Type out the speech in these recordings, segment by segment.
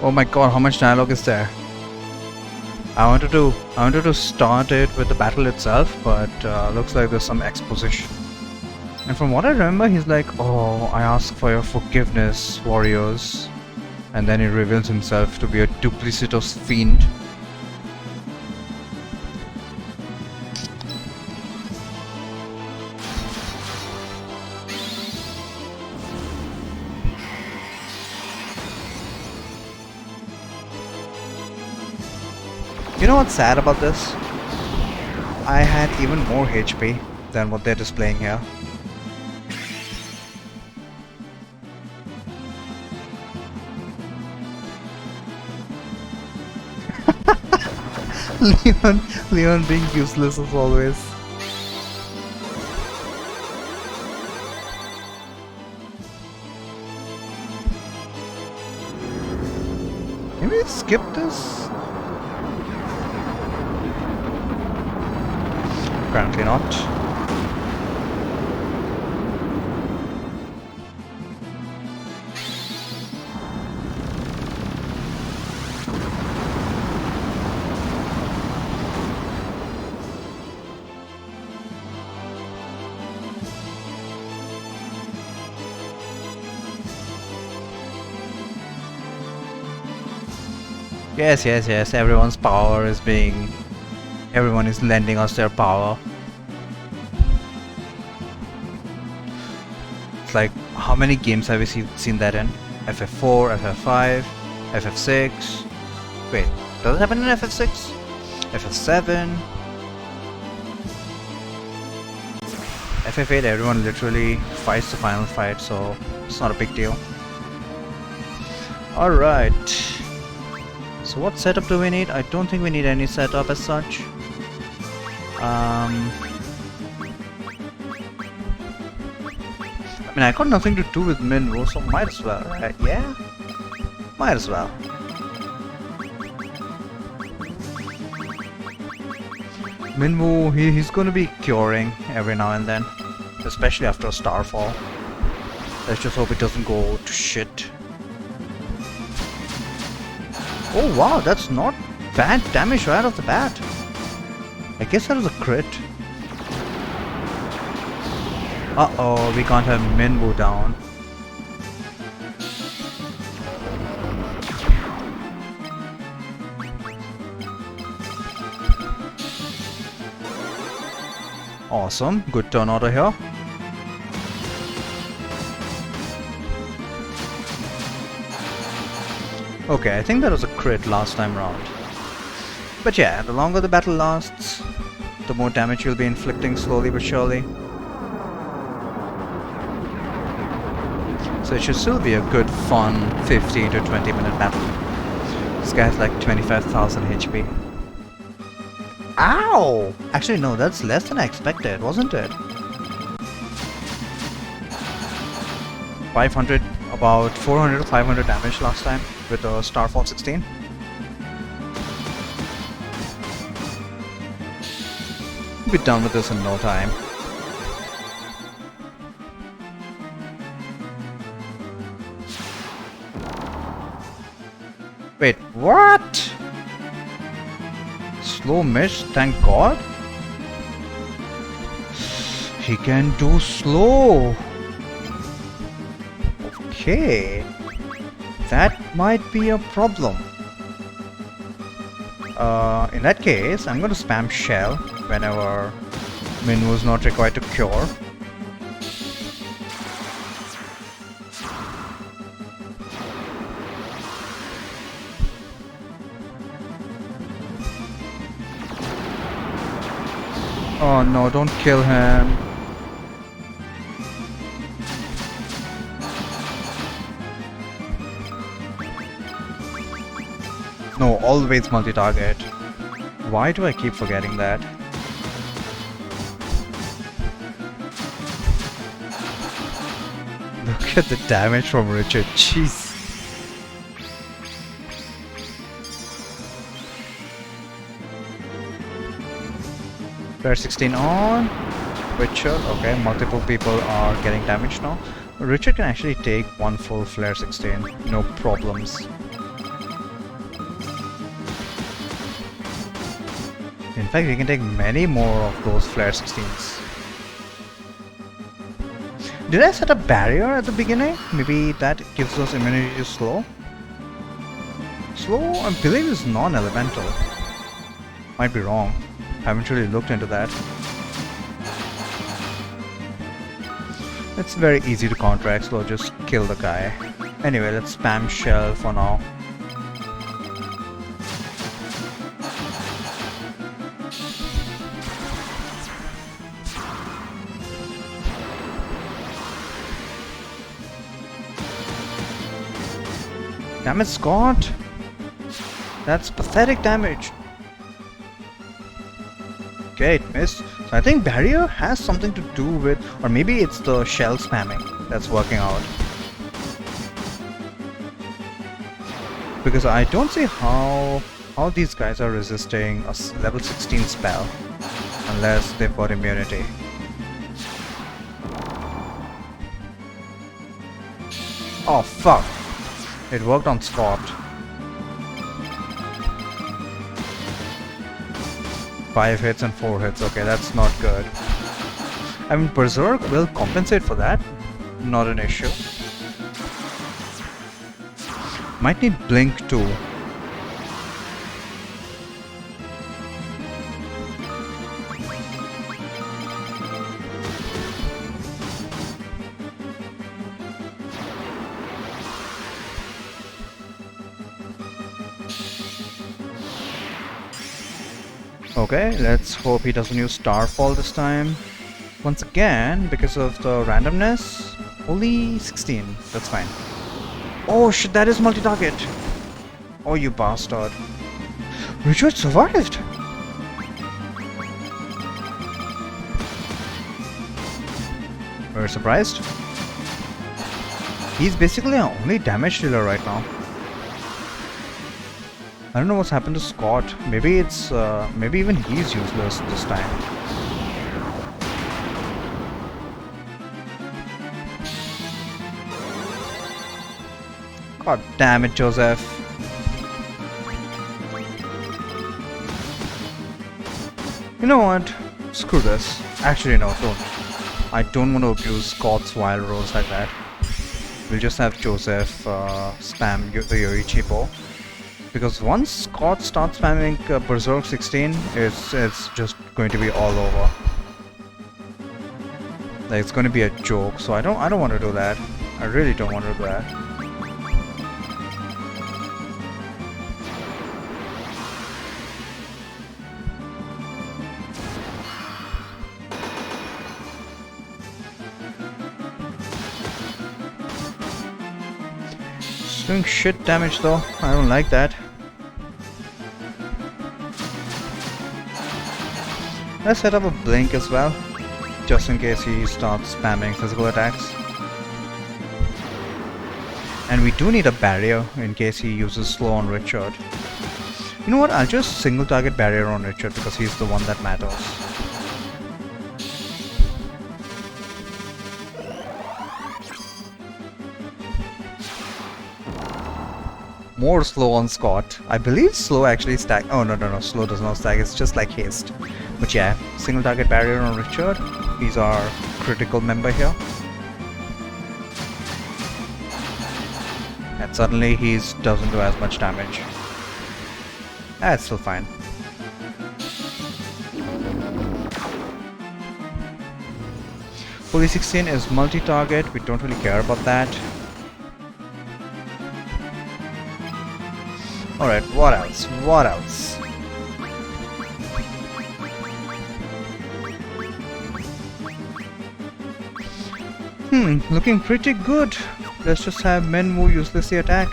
Oh my god, how much dialogue is there? I wanted to start it with the battle itself, but looks like there's some exposition. And from what I remember, he's like, "Oh, I ask for your forgiveness, warriors," and then he reveals himself to be a duplicitous fiend. You know what's sad about this? I had even more HP than what they're displaying here. Leon being useless as always. Can we skip this? Apparently not. Yes, everyone's power is being... Everyone is lending us their power. It's like, how many games have we seen that in? FF4, FF5, FF6... Wait, does it happen in FF6? FF7... FF8, everyone literally fights the final fight, so it's not a big deal. Alright. So what setup do we need? I don't think we need any setup as such. I mean, I got nothing to do with Minwo, so might as well, right? Yeah? Might as well. Minwo, he's gonna be curing every now and then. Especially after a starfall. Let's just hope it doesn't go to shit. Oh wow, that's not bad damage right off the bat. I guess that was a crit. Uh-oh, we can't have Minwo down. Awesome, good turn order here. Okay, I think that was a crit last time round. But yeah, the longer the battle lasts, the more damage you'll be inflicting slowly but surely. So it should still be a good, fun 15 to 20 minute battle. This guy's like 25,000 HP. Ow! Actually no, that's less than I expected, wasn't it? 500, about 400 to 500 damage last time with the Starfall 16. We'll be done with this in no time. Wait, what? Slow miss, thank god. He can do slow. Okay. That might be a problem. In that case, I'm going to spam shell whenever Minwo is not required to cure. Oh no, don't kill him. No, always multi-target. Why do I keep forgetting that? Look at the damage from Richard, jeez. Flare 16 on. Richard, okay, multiple people are getting damaged now. Richard can actually take one full Flare 16, no problems. In fact, we can take many more of those flare 16s. Did I set a barrier at the beginning? Maybe that gives us immunity to slow? Slow, I believe, is non-elemental. Might be wrong. Haven't really looked into that. It's very easy to counteract slow, just kill the guy. Anyway, let's spam shell for now. Damn it, Scott! That's pathetic damage. Okay, it missed. So I think barrier has something to do with, or maybe it's the shell spamming that's working out. Because I don't see how these guys are resisting a level 16 spell unless they've got immunity. Oh fuck! It worked on Scott. 5 hits and 4 hits, okay, that's not good. I mean, Berserk will compensate for that, not an issue. Might need Blink too. Okay, let's hope he doesn't use Starfall this time. Once again, because of the randomness, only 16, that's fine. Oh shit, that is multi-target! Oh, you bastard. Richard survived! Very surprised. He's basically our only damage dealer right now. I don't know what's happened to Scott. Maybe it's, maybe even he's useless this time. God damn it, Joseph. You know what? Screw this. Actually, no, don't. I don't want to abuse Scott's wild rolls like that. We'll just have Joseph spam the Yoichi bow. Because once Scott starts spamming Berserk 16, it's just going to be all over. Like, it's going to be a joke, so I don't want to do that. I really don't want to do that. It's doing shit damage though. I don't like that. Let's set up a blink as well, just in case he starts spamming physical attacks. And we do need a barrier in case he uses slow on Richard. You know what, I'll just single target barrier on Richard because he's the one that matters. More slow on Scott. I believe slow actually stack. Oh no, slow does not stack, it's just like haste. But yeah, single target barrier on Richard. He's our critical member here. And suddenly he doesn't do as much damage. That's still fine. Fully 16 is multi-target, we don't really care about that. Alright, what else? What else? Looking pretty good. Let's just have Menwu uselessly attack.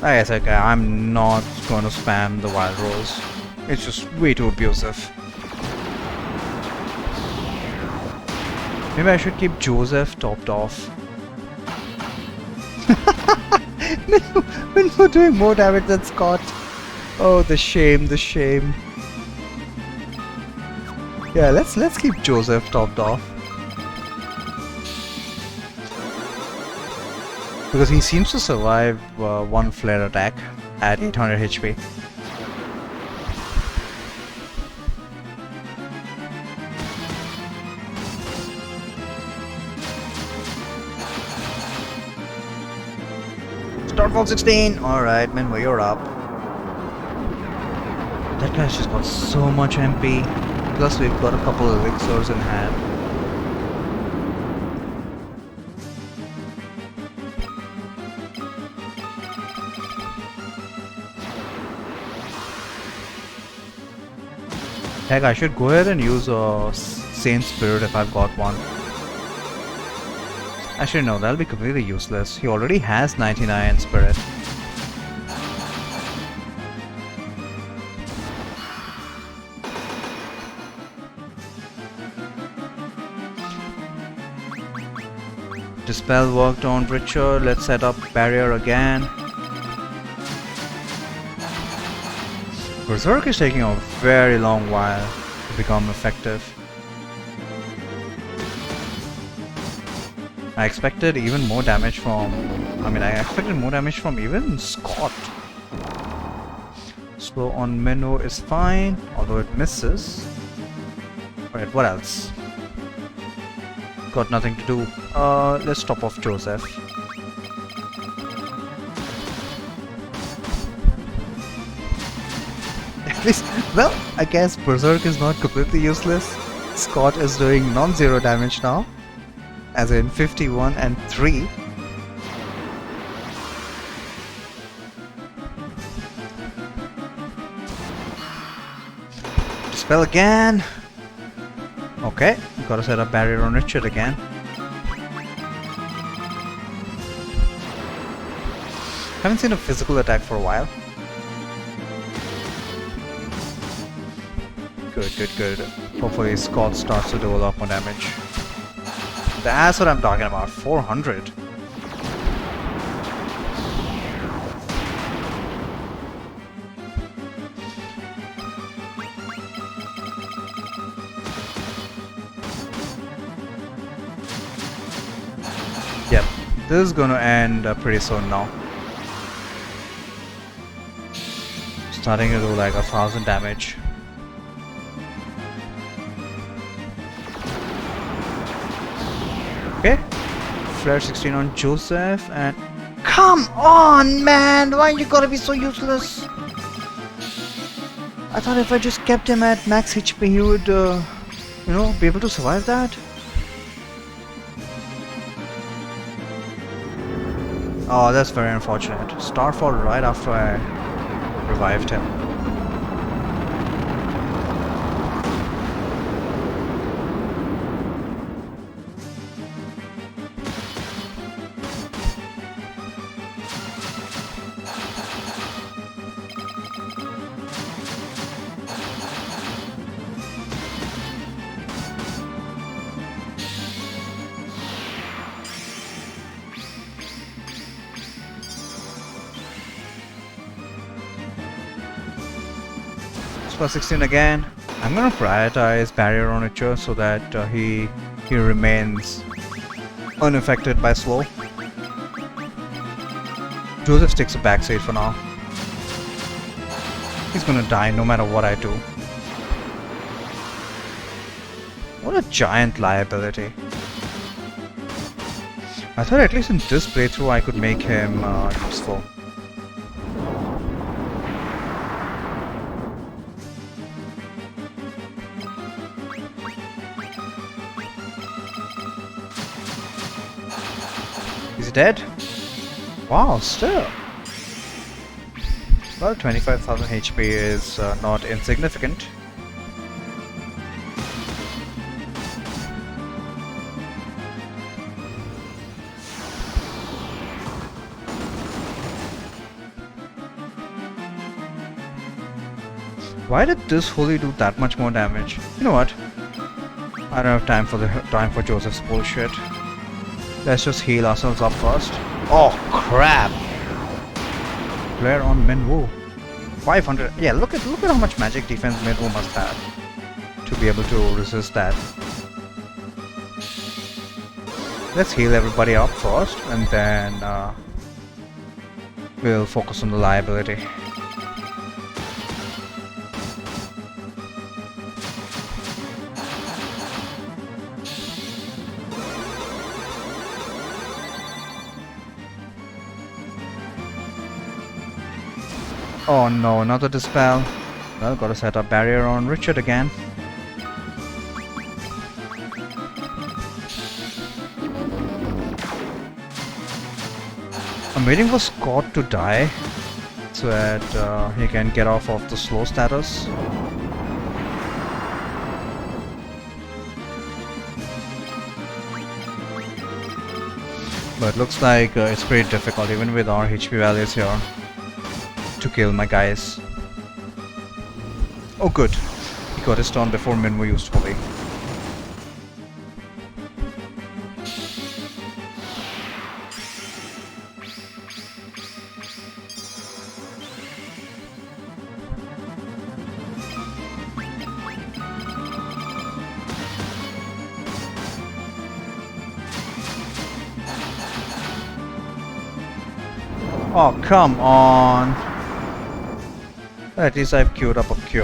I guess okay, I'm not gonna spam the wild rolls. It's just way too abusive. Maybe I should keep Joseph topped off. Menwu doing more damage than Scott. Oh, the shame, the shame. Yeah, let's keep Joseph topped off. Because he seems to survive one flare attack at 800 HP. Starfall 16! Alright, man, you're up. That guy's just got so much MP. Plus we've got a couple of elixirs in hand. Heck, I should go ahead and use a Saint Spirit if I've got one. Actually no, that'll be completely useless. He already has 99 Spirit. Dispel worked on Richard. Let's set up barrier again. Berserk is taking a very long while to become effective. I expected even more damage from... I expected more damage from even Scott. Slow on Minnow is fine, although it misses. Alright, what else? Got nothing to do. Let's top off Joseph. At least, well, I guess Berserk is not completely useless. Scott is doing non-zero damage now. As in 51 and 3. Dispel again. Okay, gotta set up barrier on Richard again. Haven't seen a physical attack for a while. Good. Hopefully Scott starts to do a lot more damage. That's what I'm talking about. 400. Yep, this is gonna end pretty soon now. Starting to do like 1000 damage. Okay, Flare 16 on Joseph and... Come on, man! Why you gotta be so useless? I thought if I just kept him at max HP, he would, be able to survive that. Oh, that's very unfortunate. Starfall right after I revived him. Plus 16 again. I'm gonna prioritize barrier on Richard so that he remains unaffected by slow. Joseph takes a backseat for now. He's gonna die no matter what I do. What a giant liability. I thought at least in this playthrough I could make him useful. He's dead? Wow, still. Well, 25,000 HP is not insignificant. Why did this holy do that much more damage? You know what? I don't have time for Joseph's bullshit. Let's just heal ourselves up first. Oh crap! Flare on Minwoo. 500. Yeah, look at how much magic defense Minwoo must have to be able to resist that. Let's heal everybody up first, and then we'll focus on the liability. Oh no, another dispel. Well, gotta set up barrier on Richard again. I'm waiting for Scott to die so that he can get off of the slow status. But looks like it's pretty difficult even with our HP values here to kill my guys. Oh good, he got his turn before Minwoo used Holy. Oh, come on! At least I've queued up a cure.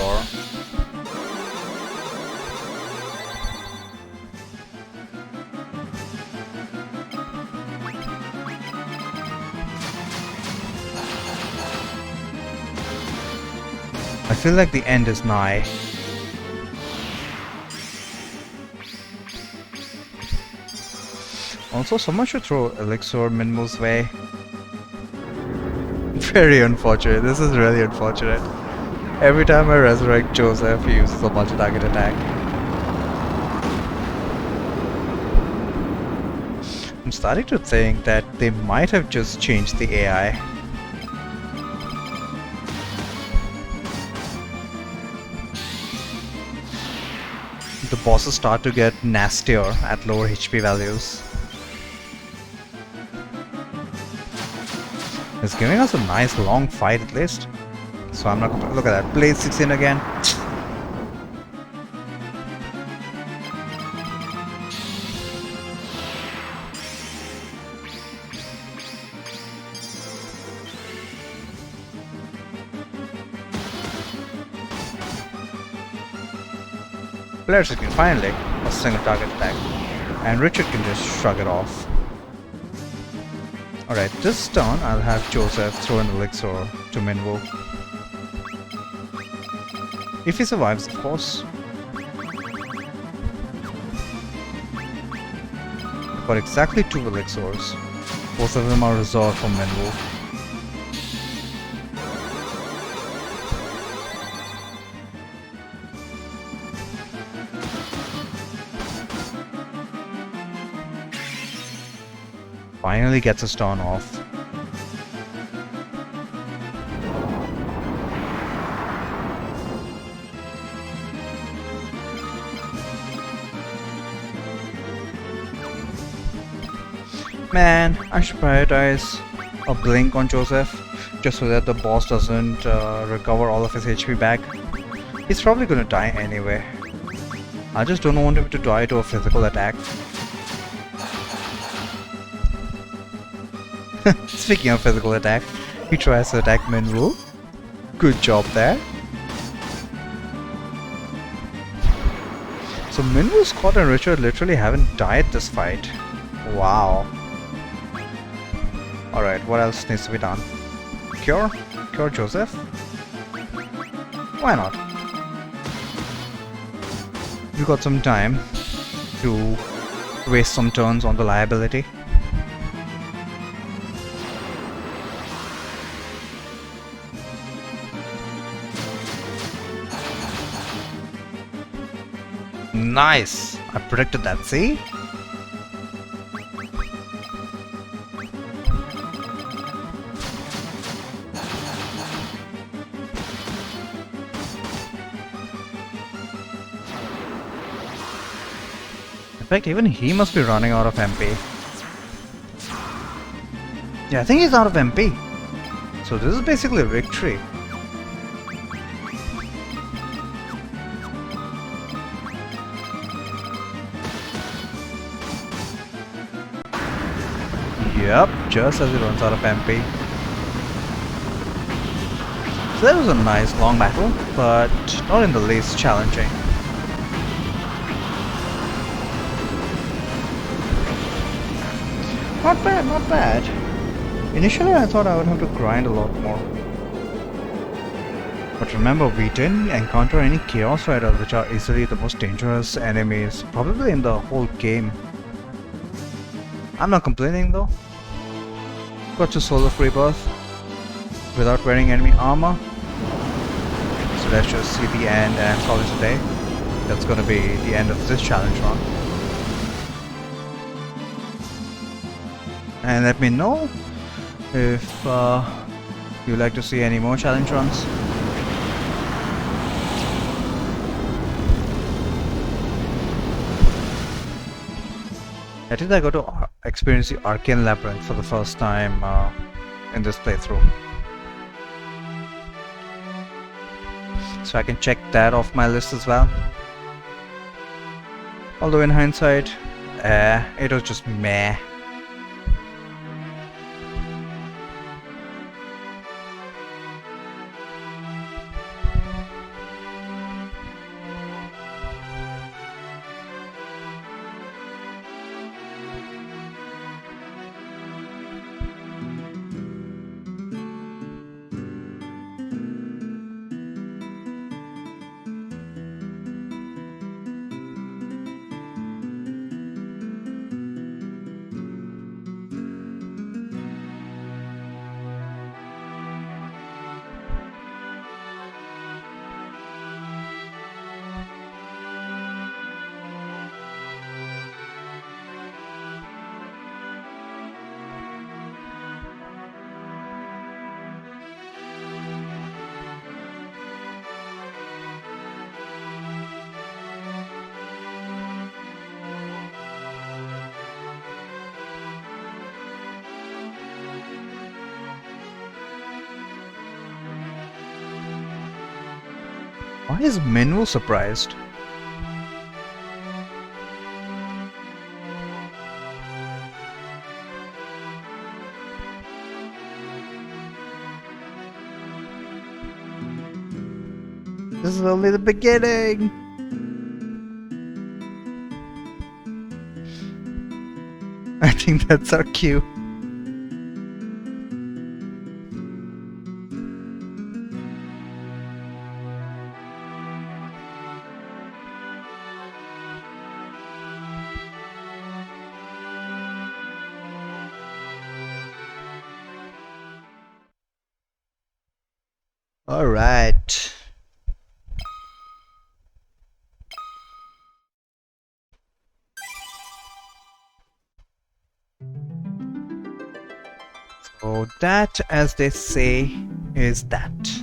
I feel like the end is nigh. Also, someone should throw Elixir Minwoo's way. Very unfortunate. This is really unfortunate. Every time I resurrect Joseph, he uses a multi-target attack. I'm starting to think that they might have just changed the AI. The bosses start to get nastier at lower HP values. It's giving us a nice long fight at least. So I'm not gonna look at that. Play 16 again. Player 16 finally a single target attack. And Richard can just shrug it off. Alright, this turn I'll have Joseph throw an elixir to Minwoo. If he survives, of course. I've got exactly 2 elixirs. Both of them are reserved for Minwoo. Finally gets his turn off. Man, I should prioritize a blink on Joseph just so that the boss doesn't recover all of his HP back. He's probably gonna die anyway. I just don't want him to die to a physical attack. Speaking of physical attack, he tries to attack Minwoo. Good job there. So Minwoo, Scott and Richard literally haven't died this fight. Wow. Alright, what else needs to be done? Cure? Cure Joseph? Why not? We got some time to waste some turns on the liability. Nice! I predicted that, see? In fact, even he must be running out of MP. Yeah, I think he's out of MP. So this is basically a victory. Yep, just as he runs out of MP. So that was a nice long battle, but not in the least challenging. Not bad, not bad. Initially I thought I would have to grind a lot more. But remember, we didn't encounter any Chaos Riders, which are easily the most dangerous enemies, probably in the whole game. I'm not complaining though. Got to Soul of Rebirth without wearing enemy armor. So let's just see the end and call it a day. That's gonna be the end of this challenge run. And let me know if you'd like to see any more challenge runs. I think I got to experience the Arcane Labyrinth for the first time in this playthrough. So I can check that off my list as well. Although in hindsight, it was just meh. Why is Minwoo surprised? This is only the beginning! I think that's our cue. All right. So that, as they say, is that.